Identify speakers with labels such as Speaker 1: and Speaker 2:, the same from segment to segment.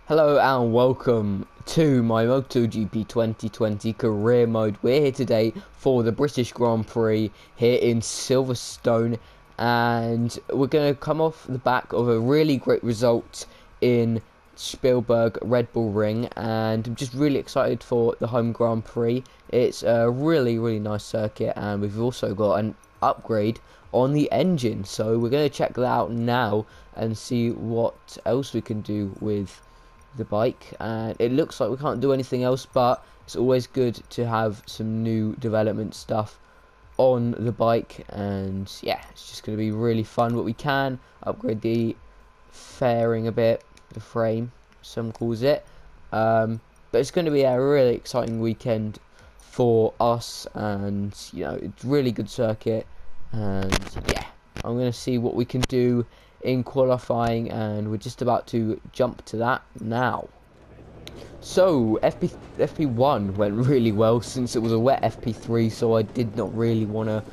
Speaker 1: Hello and welcome to my MotoGP 2020 career mode. We're here today for the British Grand Prix here in Silverstone, and we're going to come off the back of a really great result in Spielberg Red Bull Ring, and I'm just really excited for the home Grand Prix. It's a really nice circuit, and we've also got an upgrade on the engine, so we're going to check that out now and see what else we can do with the bike. And it looks like we can't do anything else, but it's always good to have some new development stuff on the bike, and yeah, it's just going to be really fun. But we can upgrade the fairing a bit, the frame some calls it, but it's going to be a really exciting weekend for us, and it's really good circuit. And yeah, I'm going to see what we can do in qualifying, and we're just about to jump to that now. So FP1 went really well, since it was a wet FP3, so I did not really want to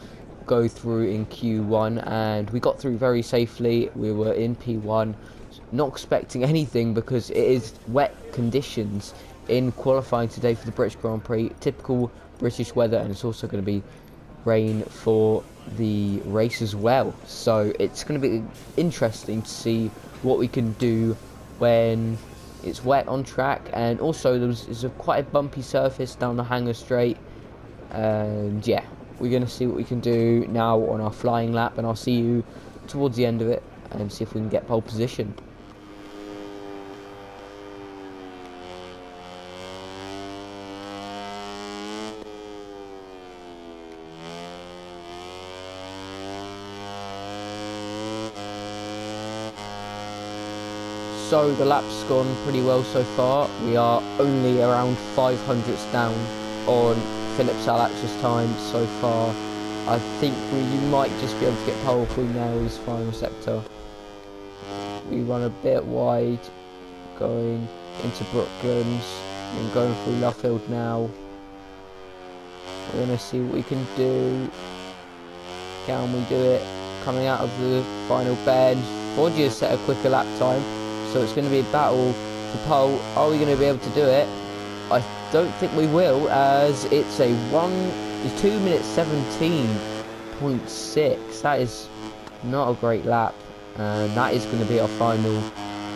Speaker 1: go through in Q1, and we got through very safely. We were in P1, not expecting anything because it is wet conditions in qualifying today for the British Grand Prix, typical British weather, and it's also going to be rain for the race as well, so it's going to be interesting to see what we can do when it's wet on track. And also there's quite a bumpy surface down the Hanger Straight, and yeah, we're going to see what we can do now on our flying lap, and I'll see you towards the end of it and see if we can get pole position. So the lap's gone pretty well so far. We are only around 500ths down on Philip Salach's time so far. I think we might just be able to get pole if we nail his final sector. We run a bit wide going into Brooklands and going through Luffield now. We're going to see what we can do. Can we do it? Coming out of the final bend, Foggia has set a quicker lap time, so it's going to be a battle for pole. Are we going to be able to do it? I don't think we will, as it's a 2 minutes 17.6. That is not a great lap, and that is going to be our final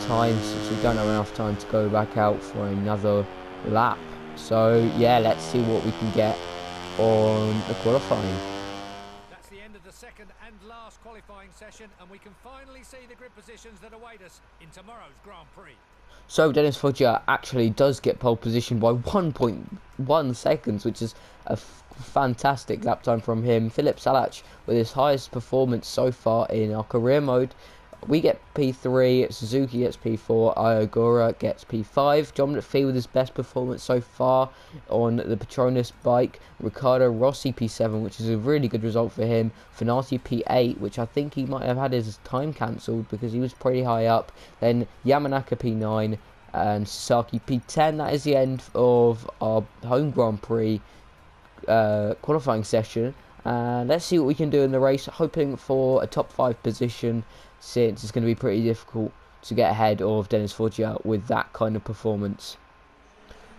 Speaker 1: time, since we don't have enough time to go back out for another lap. So yeah, let's see what we can get on the qualifying.
Speaker 2: Second and last qualifying session, and we can finally see the grid positions that await us in tomorrow's Grand Prix.
Speaker 1: So Dennis Foggia actually does get pole position by 1.1 seconds, which is a fantastic lap time from him. Philip Salach with his highest performance so far in our career mode. We get P3, Suzuki gets P4, Iogura gets P5. John McPhee with his best performance so far on the Petronas bike. Riccardo Rossi P7, which is a really good result for him. Finati P8, which I think he might have had his time cancelled because he was pretty high up. Then Yamanaka P9 and Sasaki P10. That is the end of our home Grand Prix qualifying session. And let's see what we can do in the race, hoping for a top 5 position, since it's going to be pretty difficult to get ahead of Dennis Foggia with that kind of performance.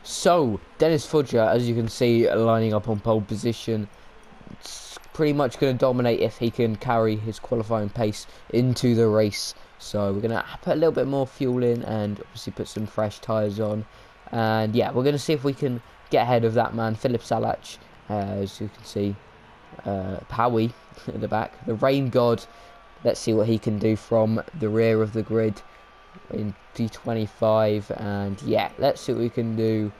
Speaker 1: So Dennis Foggia, as you can see, lining up on pole position, it's pretty much going to dominate if he can carry his qualifying pace into the race. So we're going to put a little bit more fuel in, and obviously put some fresh tyres on, and yeah, we're going to see if we can get ahead of that man Philip Salach. As you can see, Powie at the back, the rain god. Let's see what he can do from the rear of the grid in P25, and yeah, let's see what we can do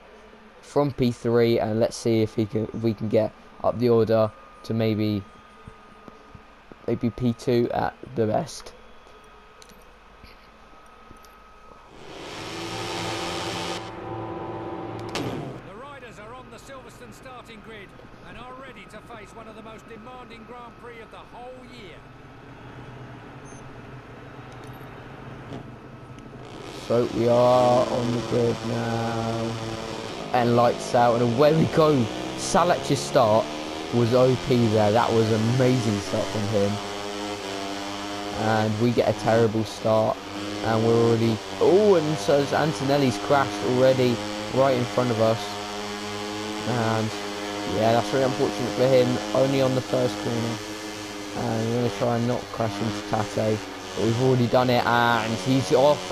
Speaker 1: from P3, and let's see if we can get up the order to maybe P2 at the best.
Speaker 2: The riders are on the Silverstone starting grid and are ready to face one of the most demanding Grand Prix of the whole year.
Speaker 1: So we are on the grid now, and lights out, and away we go. Salach's start was OP there. That was an amazing start from him. and we get a terrible start, and we're already, oh, and so Antonelli's crashed already right in front of us, and yeah, that's really unfortunate for him, only on the first corner, and we're going to try and not crash into Tate, but we've already done it, and he's off,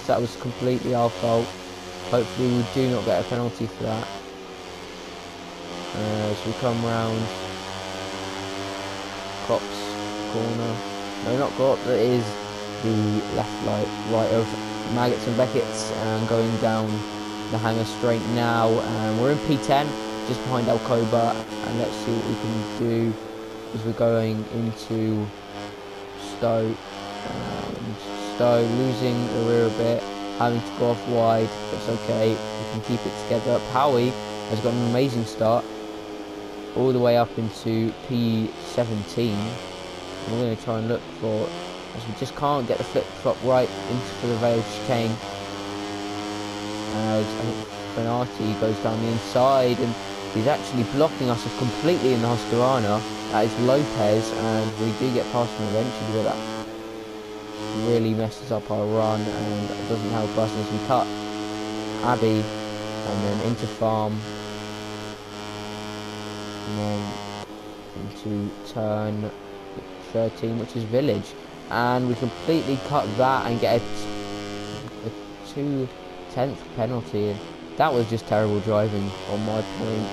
Speaker 1: that was completely our fault. Hopefully we do not get a penalty for that. As we come round Klopp's corner, no, not Klopp, that is the right of Maggots and Beckett's, and going down the hanger straight now, and we're in P10 just behind Alcoba, and let's see what we can do as we're going into Stowe, and Stowe losing the rear a bit, having to go off wide, but it's okay, we can keep it together. Powie has got an amazing start all the way up into P17, and we're going to try and look for, as we just can't get the flip-flop right into the Vale chicane, as I think Fenati goes down the inside, and he's actually blocking us completely in the Husqvarna. That is Lopez, and we do get past him eventually, but that really messes up our run, and it doesn't help us as we cut Abbey, and then into Farm, and then into turn 13, which is Village, and we completely cut that and get a 2/10 penalty. That was just terrible driving on my point.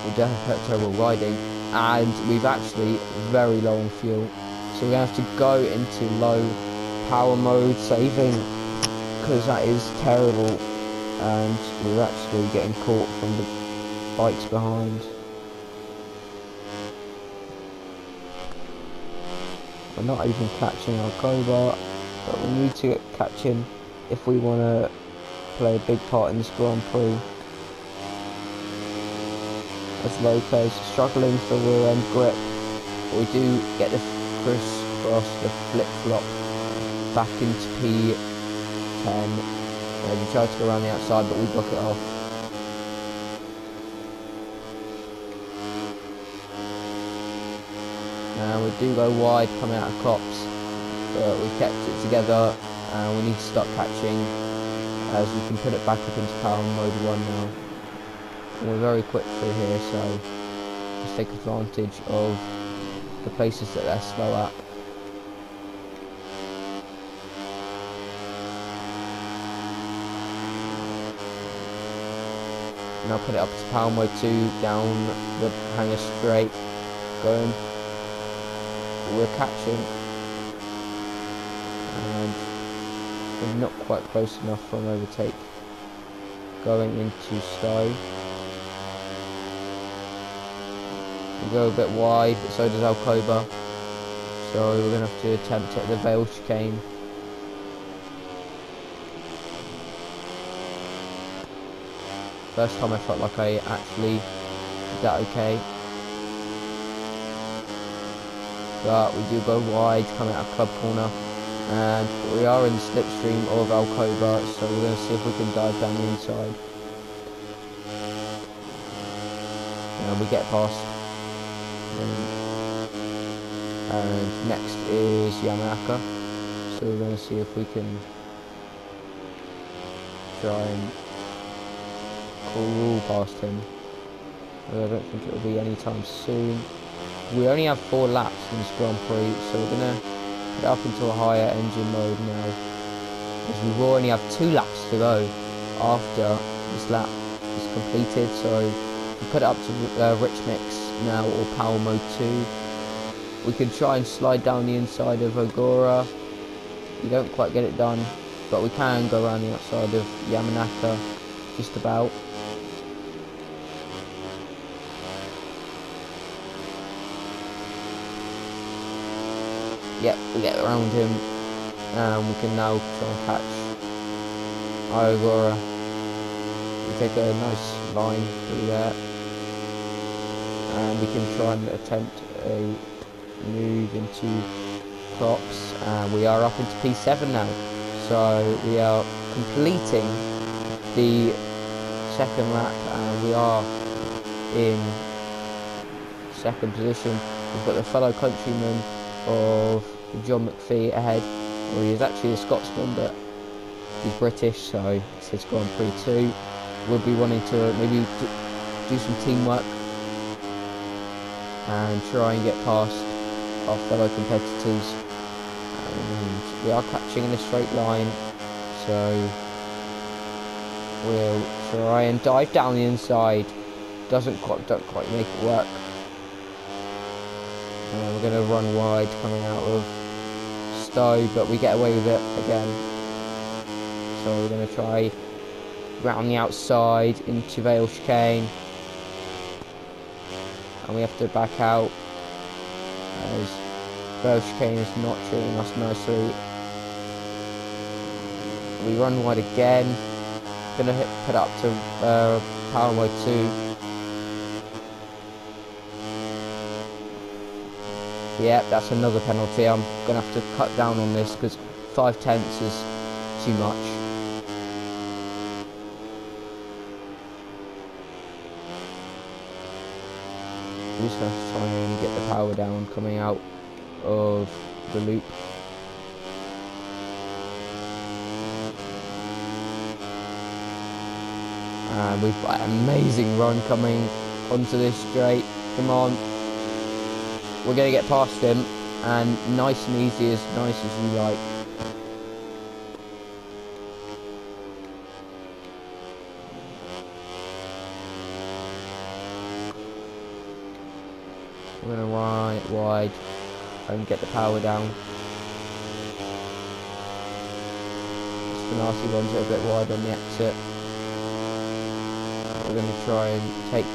Speaker 1: We definitely had terrible riding, and we've actually very low on fuel, so we're going to have to go into low power mode saving, because that is terrible, and we're actually getting caught from the bikes behind. We're not even catching our Cobra, but we need to get catching if we want to play a big part in this Grand Prix. As Lopez struggling for rear end grip, but we do get the crisscross, the flip-flop back into P10. We try to go around the outside, but we block it off. And we do go wide coming out of Klopp's, but we kept it together, and we need to start catching as we can put it back up into power mode 1 now. And we're very quick through here, so let's take advantage of the places that they're slow at. Now put it up to power mode 2, down the hanger straight, going. We're catching, and we're not quite close enough for an overtake. Going into Stowe. We go a bit wide, but so does Alcoba. So we're going to have to attempt at the Vale chicane. First time I felt like I actually did that okay. But we do go wide, coming out of club corner, and we are in the slipstream of Alcoba, so we're going to see if we can dive down the inside. And we get past. And next is Yamanaka, so we're going to see if we can try and crawl past him. But I don't think it will be anytime soon. We only have 4 laps in this Grand Prix, so we're going to put it up into a higher engine mode now, as we will only have 2 laps to go after this lap is completed. So if we put it up to Rich Mix now, or Power Mode 2, we can try and slide down the inside of Ogura. We don't quite get it done, but we can go around the outside of Yamanaka just about. Yep, we get around him, and we can now try and catch Ogura. We take a nice line through there, and we can try and attempt a move into Klopp's, and we are up into P7 now, so we are completing the second lap, and we are in second position. We've got the fellow countrymen of John McPhee ahead. Well, he's actually a Scotsman, but he's British, so it's his Grand Prix too. We'll be wanting to maybe do some teamwork and try and get past our fellow competitors. And we are catching in a straight line, so we'll try and dive down the inside. Don't quite make it work. We're going to run wide coming out of Stowe, but we get away with it again. So we're going to try round the outside into Vale Chicane, and we have to back out as Vale Chicane is not treating us nicely. We run wide again. Going to put up to power mode 2. Yeah, that's another penalty. I'm going to have to cut down on this because 5/10 is too much. We're just going to try and get the power down coming out of the loop. And we've got an amazing run coming onto this straight. Come on. We're going to get past him, and nice and easy, as nice as you like. We're going to run it wide and get the power down. Spinati runs it a bit wide on the exit. We're going to try and take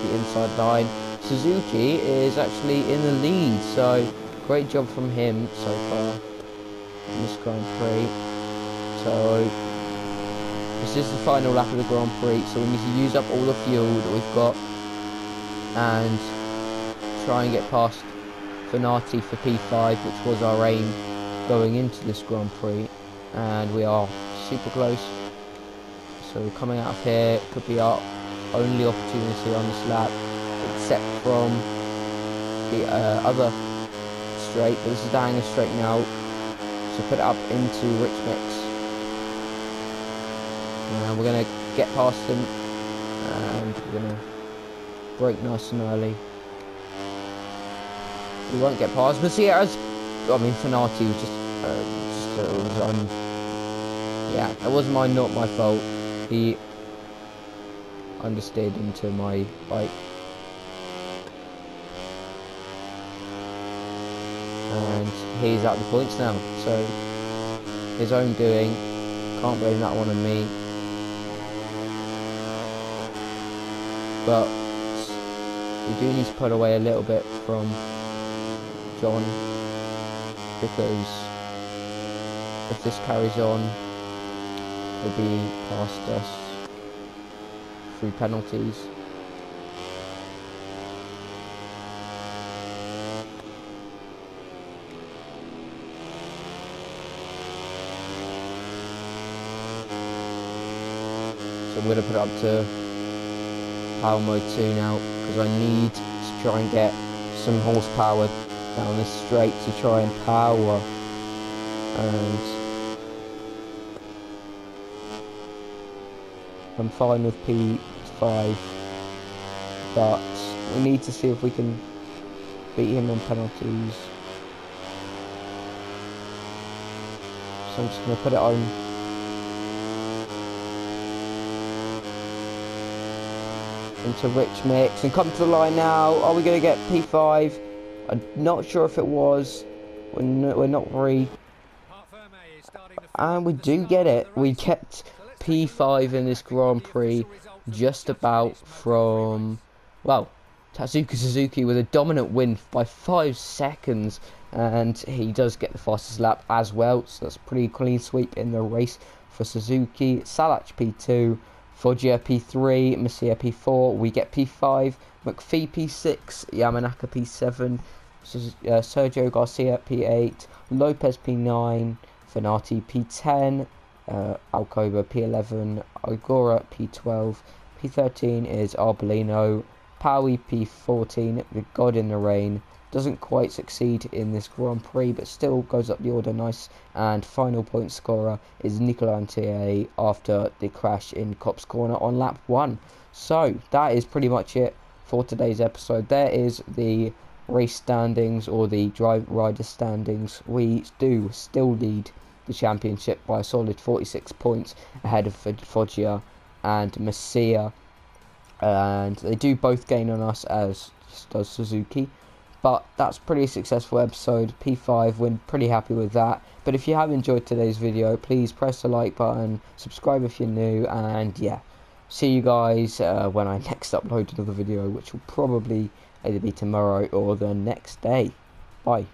Speaker 1: the inside line. Suzuki is actually in the lead, so great job from him so far in this Grand Prix. So this is the final lap of the Grand Prix, so we need to use up all the fuel that we've got and try and get past Finati for P5, which was our aim going into this Grand Prix, and we are super close. So coming out of here could be our only opportunity on this lap, except from the other straight, but this is the hanger straight now, so put it up into Rich Mix, and we're going to get past him, and we're going to brake nice and early. We won't get past, but see, Finati was yeah, it wasn't not my fault. He understeered into my bike. And he's at the points now, so his own doing, can't blame that one on me. But we do need to put away a little bit from John, because if this carries on, he'll be past us through penalties. So I'm going to put it up to power mode 2 now, because I need to try and get some horsepower down this straight to try and power. And I'm fine with P5, but we need to see if we can beat him on penalties. So I'm just going to put it on into Rich Mix and come to the line now. Are we going to get P5? I'm not sure if it was. We're not very, and we do get it. We kept P5 in this Grand Prix, just about from, well, Tatsuki Suzuki with a dominant win by 5 seconds, and he does get the fastest lap as well, so that's a pretty clean sweep in the race for Suzuki. Salach P2, Foggia P3, Messier P4, we get P5, McPhee P6, Yamanaka P7, Sergio Garcia P8, Lopez P9, Finati P10, Alcoba P11, Ogura P12, P13 is Arbolino, Powie P14, the God in the Rain, doesn't quite succeed in this Grand Prix, but still goes up the order nice. And final point scorer is Nicolas Antier after the crash in Copse Corner on lap 1. So that is pretty much it for today's episode. There is the race standings, or the rider standings. We do still lead the championship by a solid 46 points ahead of Foggia and Masia, and they do both gain on us, as does Suzuki. But that's pretty successful episode. P5, we're pretty happy with that. But if you have enjoyed today's video, please press the like button, subscribe if you're new, and yeah, see you guys when I next upload another video, which will probably either be tomorrow or the next day. Bye.